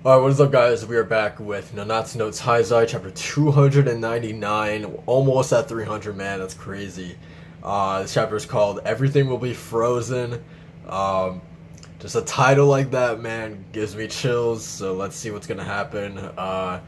Alright, what is up, guys? We are back with Nanatsu no Taizai, chapter 299, almost at 300, man, that's crazy. This chapter is called Everything Will Be Frozen. Um, just a title like that, man, gives me chills, so let's see what's gonna happen. I'm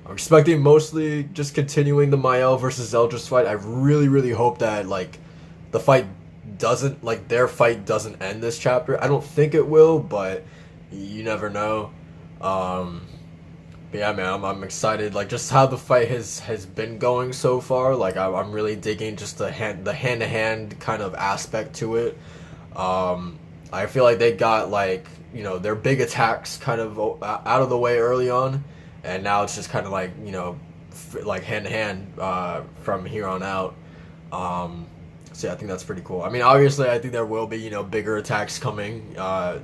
expecting mostly just continuing the Mael versus Eldris fight. I really hope that, like, the fight doesn't, like, their fight doesn't end this chapter. I don't think it will, but you never know. Um, but yeah, man, I'm excited. Like just how the fight has been going so far. Like I'm really digging just the hand to hand kind of aspect to it. I feel like they got like their big attacks kind of out of the way early on, and now it's just kind of like like hand to hand from here on out. So yeah, I think that's pretty cool. I mean, obviously, I think there will be bigger attacks coming the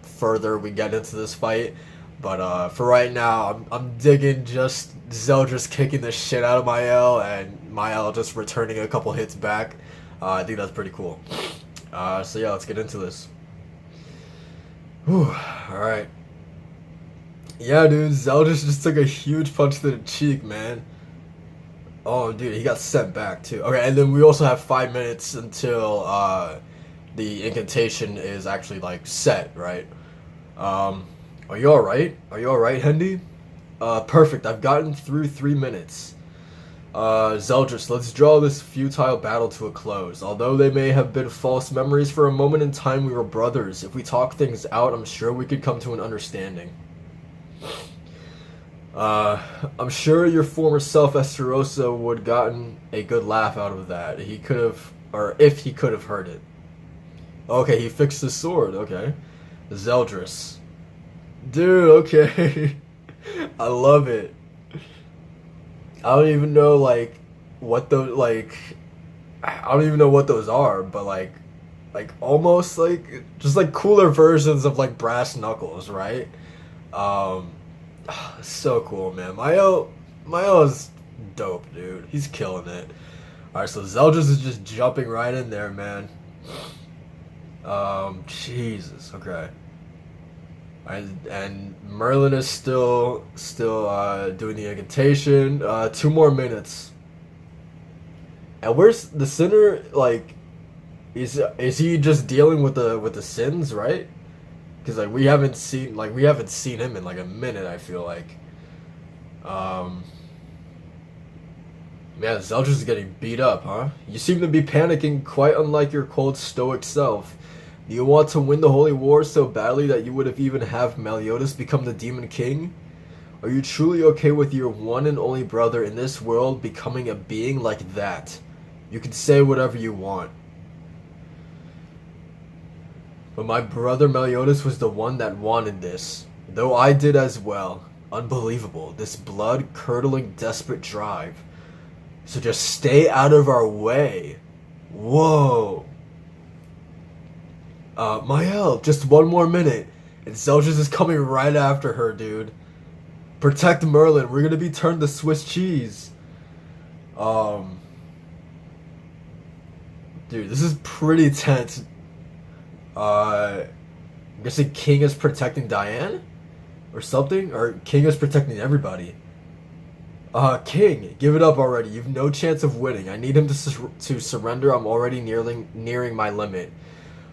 further we get into this fight. But for right now, I'm digging just Zeldris kicking the shit out of Mael and Mael just returning a couple hits back. I think that's pretty cool. So yeah, let's get into this. Whew, alright. Yeah, dude, Zeldris just took a huge punch to the cheek, man. Oh, dude, he got sent back too. Okay, and then we also have 5 minutes until the incantation is actually like set, right? Um, are you alright? Are you alright, Hendy? Perfect. I've gotten through 3 minutes. Zeldris, let's draw this futile battle to a close. Although they may have been false memories, for a moment in time we were brothers. If we talk things out, I'm sure we could come to an understanding. I'm sure your former self, Esterosa, would gotten a good laugh out of that. He could have, or if he could have heard it. Okay, he fixed his sword. Okay. Zeldris. Dude, okay. I love it. I don't even know like what those like I don't even know what those are, but like almost like just like cooler versions of like brass knuckles, right? Um so cool, man. Mayo is dope, dude. He's killing it. Alright, so Zeldris is just jumping right in there, man. Jesus, okay. And Merlin is still doing the incantation. 2 more minutes. And where's the sinner? Like, is he just dealing with the sins, right? Because like we haven't seen him in like a minute. I feel like, um, man, Zeldris is getting beat up, huh? You seem to be panicking, quite unlike your cold stoic self. Do you want to win the Holy War so badly that you would have even have Meliodas become the Demon King? Are you truly okay with your one and only brother in this world becoming a being like that? You can say whatever you want. But my brother Meliodas was the one that wanted this, though I did as well. Unbelievable, this blood-curdling desperate drive. So just stay out of our way. Whoa. Mael, just 1 more minute. And Zeldris is coming right after her, dude. Protect Merlin. We're gonna be turned to Swiss cheese. Um, dude, this is pretty tense. I'm guessing King is protecting Diane? Or something? Or King is protecting everybody. King, give it up already. You've no chance of winning. I need him to surrender. I'm already nearing my limit.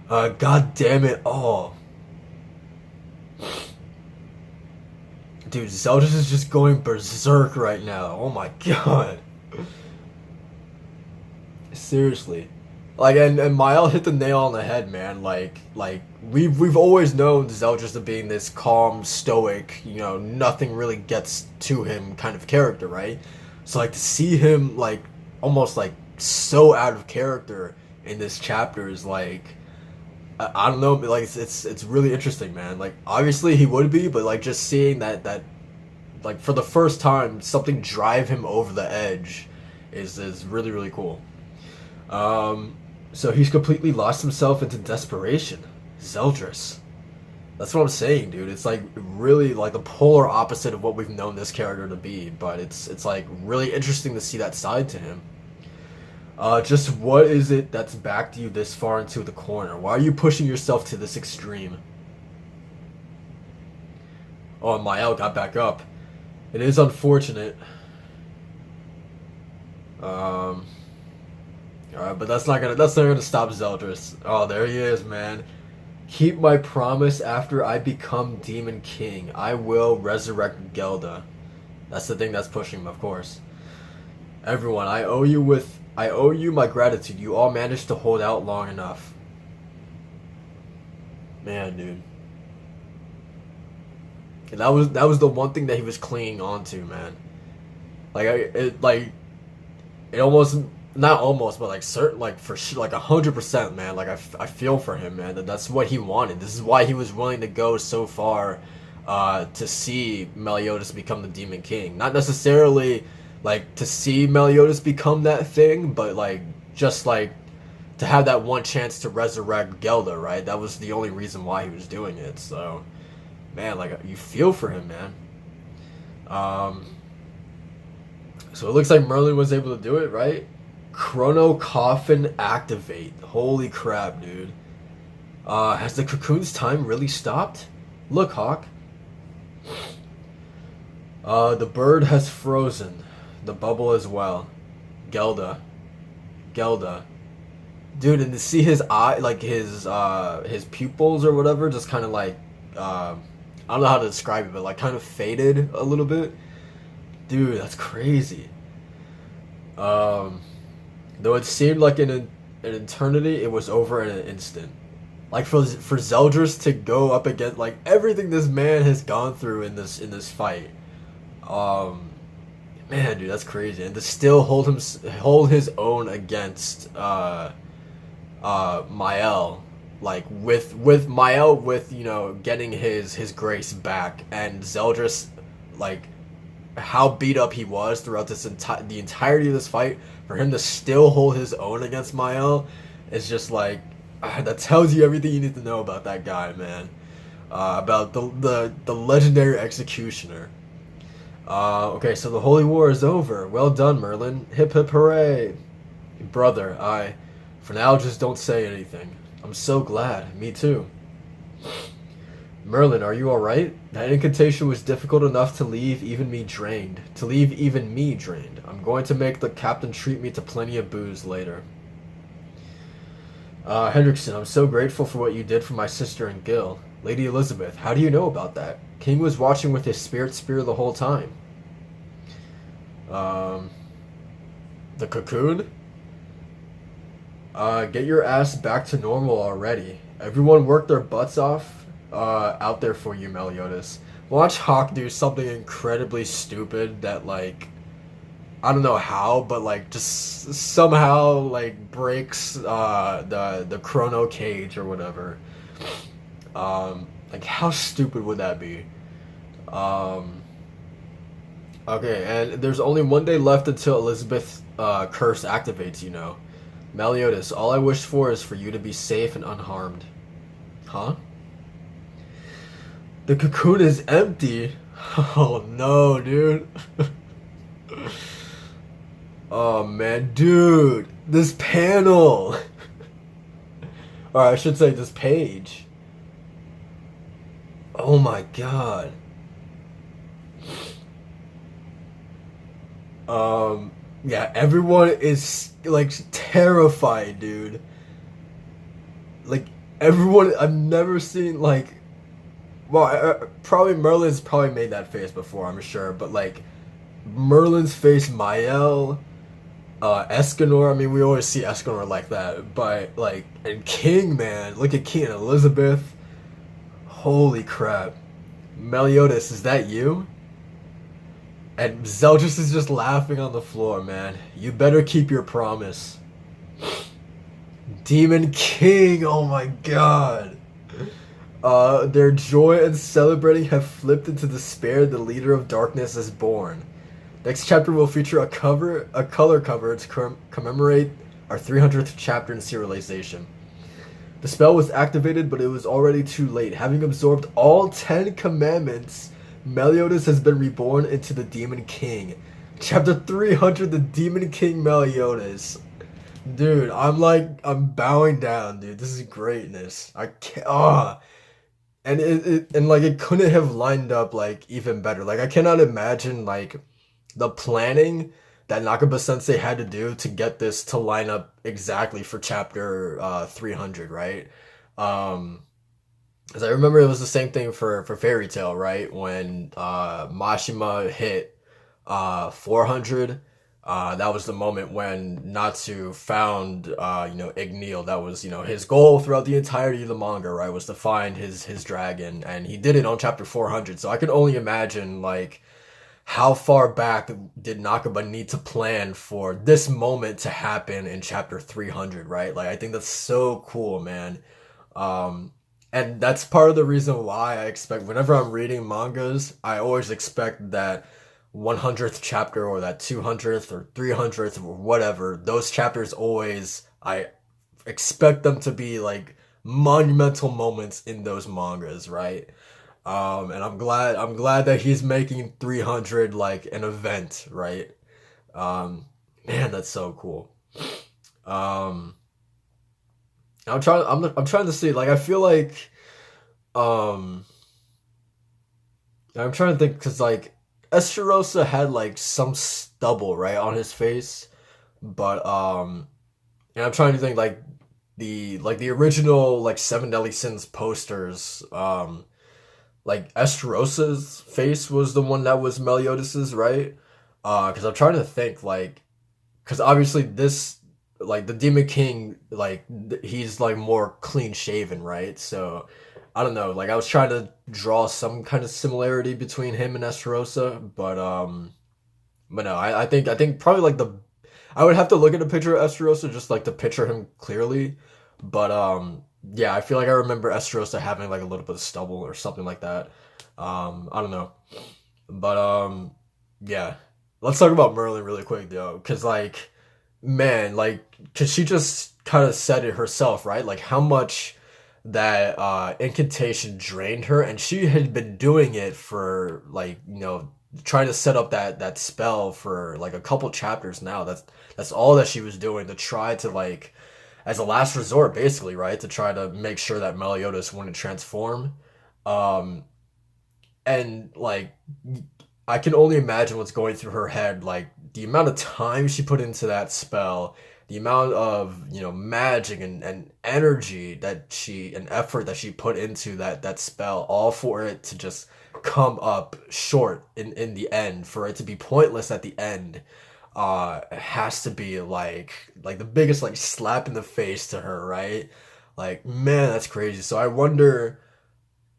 God damn it all. Dude, Zeldris is just going berserk right now. Oh my god. Seriously. Like, and Mael hit the nail on the head, man. Like we've always known Zeldris to being this calm, stoic, nothing really gets to him kind of character, right? So like to see him like almost like so out of character in this chapter is like I don't know, but like it's really interesting, man. Like obviously he would be, but like just seeing that like for the first time something drive him over the edge is really cool. So he's completely lost himself into desperation. Zeldris. That's what I'm saying, dude. It's like really like the polar opposite of what we've known this character to be, but it's like really interesting to see that side to him. Just what is it that's backed you this far into the corner? Why are you pushing yourself to this extreme? Oh, Mael got back up. It is unfortunate. Um, Alright, but that's not gonna stop Zeldris. Oh, there he is, man. Keep my promise after I become Demon King. I will resurrect Gelda. That's the thing that's pushing him, of course. Everyone, I owe you my gratitude. You all managed to hold out long enough. Man, dude. And that was the one thing that he was clinging on to, man. It almost, not almost, but like certain, like for sure, like 100%, man. Like I feel for him, man. That's what he wanted. This is why he was willing to go so far, to see Meliodas become the Demon King. Not necessarily like to see Meliodas become that thing, but like just like to have that one chance to resurrect Gelda, right? That was the only reason why he was doing it. So, man, like you feel for him, man. Um, so it looks like Merlin was able to do it, right? Chrono Coffin activate. Holy crap, dude. Has the cocoon's time really stopped? Look, Hawk. The bird has frozen. The bubble as well. Gelda. Gelda. Dude, and to see his eye, like his pupils or whatever, just kind of like, I don't know how to describe it, but like kind of faded a little bit. Dude, that's crazy. Though it seemed like an eternity, it was over in an instant. Like for Zeldris to go up against like everything this man has gone through in this fight. Um, Man, dude, that's crazy. And to still hold his own against Mael, like with Mael with getting his grace back, and Zeldris, like how beat up he was throughout the entirety of this fight, for him to still hold his own against Mael is just like that tells you everything you need to know about that guy, man. About the legendary executioner. Okay, so the Holy War is over. Well done, Merlin. Hip hip hooray. Brother, for now, just don't say anything. I'm so glad. Me too. Merlin, are you alright? That incantation was difficult enough to leave even me drained. I'm going to make the captain treat me to plenty of booze later. Hendrickson, I'm so grateful for what you did for my sister and Gil. Lady Elizabeth, how do you know about that? King was watching with his spirit spear the whole time. The cocoon? Get your ass back to normal already. Everyone worked their butts off out there for you, Meliodas. Watch Hawk do something incredibly stupid that, like, I don't know how, but like just somehow like breaks the chrono cage or whatever. Like how stupid would that be? Okay, and there's only one day left until Elizabeth curse activates. Meliodas, all I wish for is for you to be safe and unharmed. Huh? The cocoon is empty. Oh no, dude. Oh man, dude, this panel. Or I should say this page. Oh my god. Yeah, everyone is like terrified, dude. Like everyone, I've never seen like, well, probably Merlin's probably made that face before, I'm sure, but like Merlin's face, Mael, Escanor. I mean, we always see Escanor like that, but like, and King, man, look at King and Elizabeth. Holy crap, Meliodas, is that you? And Zeldris is just laughing on the floor, man. You better keep your promise. Demon King, oh my god. Their joy and celebrating have flipped into despair. The leader of darkness is born. Next chapter will feature a color cover to commemorate our 300th chapter in serialization. The spell was activated, but it was already too late. Having absorbed all 10 commandments, Meliodas has been reborn into the Demon King. Chapter 300, the Demon King Meliodas. Dude, I'm bowing down, dude. This is greatness. I can't, and and like it couldn't have lined up like even better. Like I cannot imagine like the planning that Nakaba Sensei had to do to get this to line up exactly for chapter 300, right? Um, Because I remember it was the same thing for Fairy Tail, right? When Mashima hit 400, that was the moment when Natsu found Igneel. That was his goal throughout the entirety of the manga, right? Was to find his dragon, and he did it on chapter 400. So I can only imagine like how far back did Nakaba need to plan for this moment to happen in chapter 300, right? Like I think that's so cool, man. Um, and that's part of the reason why I expect whenever I'm reading mangas, I always expect that 100th chapter or that 200th or 300th or whatever. Those chapters always I expect them to be like monumental moments in those mangas, right? And I'm glad that he's making 300 like an event, right? Um, Man, that's so cool. Um, I'm trying to see like I feel like um I'm trying to think because like Esterosa had like some stubble right on his face, but and I'm trying to think like the original like Seven Deadly Sins posters, like Esterosa's face was the one that was Meliodas', right? Because I'm trying to think like because obviously this like the Demon King like he's like more clean shaven, right? So I don't know. Like I was trying to draw some kind of similarity between him and Esterosa, but no, I think probably like the I would have to look at a picture of Esterosa just like to picture him clearly, but yeah, I feel like I remember Esterosa having like a little bit of stubble or something like that. I don't know, but yeah. Let's talk about Merlin really quick though, because like man, like, cause she just kind of said it herself, right? Like how much that incantation drained her, and she had been doing it for like trying to set up that spell for like a couple chapters now. That's all that she was doing to try to like as a last resort, basically, right? To try to make sure that Meliodas wouldn't transform. Um, and like I can only imagine what's going through her head, like the amount of time she put into that spell, the amount of magic and energy that she and effort that she put into that spell, all for it to just come up short in the end, for it to be pointless at the end. It has to be like the biggest like slap in the face to her, right? Like man, that's crazy. So I wonder.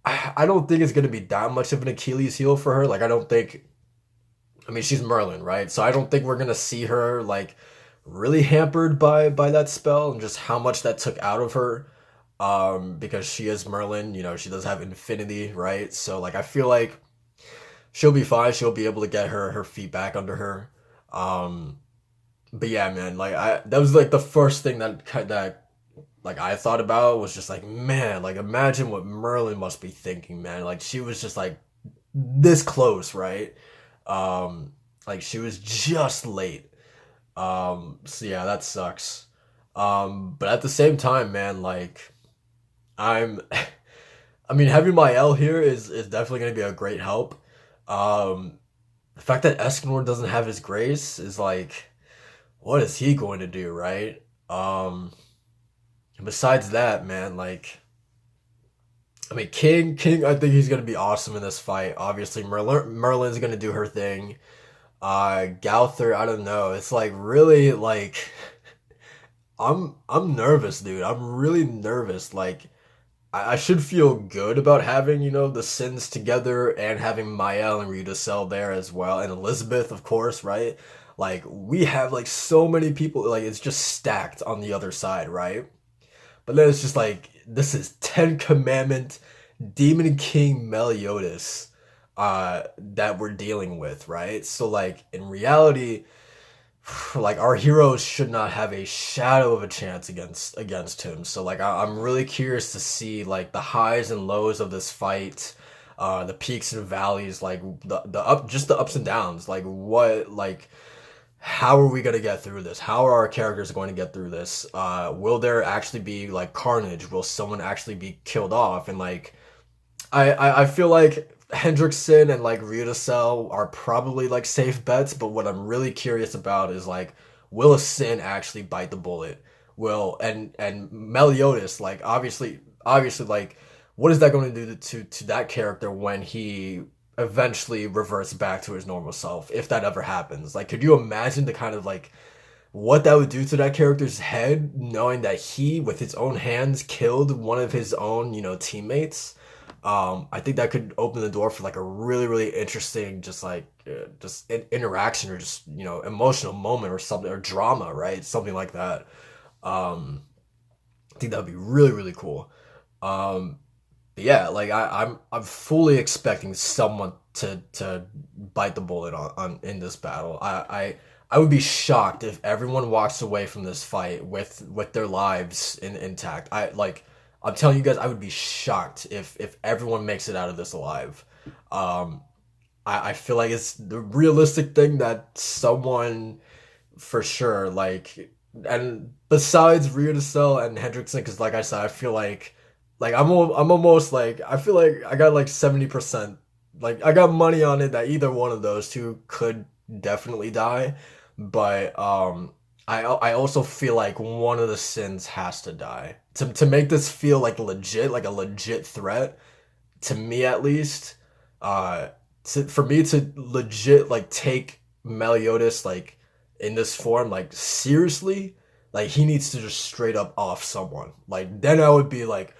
I don't think it's gonna be that much of an Achilles heel for her. Like I don't think I mean, she's Merlin, right? So I don't think we're gonna see her like really hampered by that spell and just how much that took out of her. Because she is Merlin, she does have infinity, right? So like I feel like she'll be fine. She'll be able to get her feet back under her. Um, but yeah, man, like I that was like the first thing that like I thought about was just like, man, like imagine what Merlin must be thinking, man. Like she was just like this close, right? Um, like she was just late. So yeah, that sucks. But at the same time, man, like I'm I mean having my L here is definitely gonna be a great help. Um, the fact that Escanor doesn't have his grace is like what is he going to do, right? Um, besides that, man, like I mean King I think he's gonna be awesome in this fight. Obviously Merlin's gonna do her thing. Gowther, I don't know. It's like really like I'm nervous, dude. I'm really nervous. Like I should feel good about having, the Sins together and having Mael and Rita Cell there as well. And Elizabeth, of course, right? Like we have like so many people, like it's just stacked on the other side, right? But then it's just like this is Ten Commandment Demon King Meliodas that we're dealing with, right? So like in reality, like our heroes should not have a shadow of a chance against him. So like I'm really curious to see like the highs and lows of this fight, the peaks and valleys, like the ups and downs. Like what like how are we gonna get through this? How are our characters going to get through this? Will there actually be like carnage? Will someone actually be killed off? And like I feel like Hendrickson and like Ryuta are probably like safe bets, but what I'm really curious about is like, will a Sin actually bite the bullet? Will and Meliodas, like obviously like what is that going to do to that character when he eventually reverts back to his normal self, if that ever happens? Like, could you imagine the kind of like what that would do to that character's head, knowing that he, with his own hands, killed one of his own, teammates? I think that could open the door for like a really, really interesting, just like interaction or just emotional moment or something or drama, right? Something like that. Um, I think that would be really, really cool. Um, but yeah, like I'm fully expecting someone to bite the bullet on in this battle. I would be shocked if everyone walks away from this fight with their lives intact. I'm telling you guys, I would be shocked if everyone makes it out of this alive. Um, I feel like it's the realistic thing that someone for sure like, and besides Ryuta and Hendrickson, because like I said, I feel like I'm almost like I feel like I got like 70%, like I got money on it that either one of those two could definitely die, but I also feel like one of the Sins has to die to make this feel like legit, like a legit threat to me at least. uh for me to legit like take Meliodas like in this form like seriously, like he needs to just straight up off someone. Like then I would be like,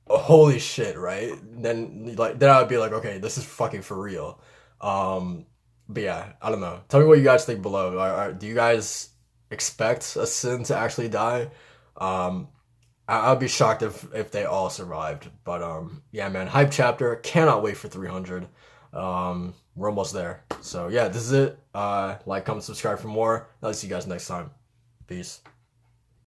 oh, holy shit, right? Then I would be like, okay, this is fucking for real. But yeah, I don't know, tell me what you guys think below. Do you guys expect a Sin to actually die? um I'd be shocked if they all survived. But yeah, man, hype chapter. Cannot wait for 300. We're almost there. So yeah, this is it. Like, comment, subscribe for more. I'll see you guys next time. Peace.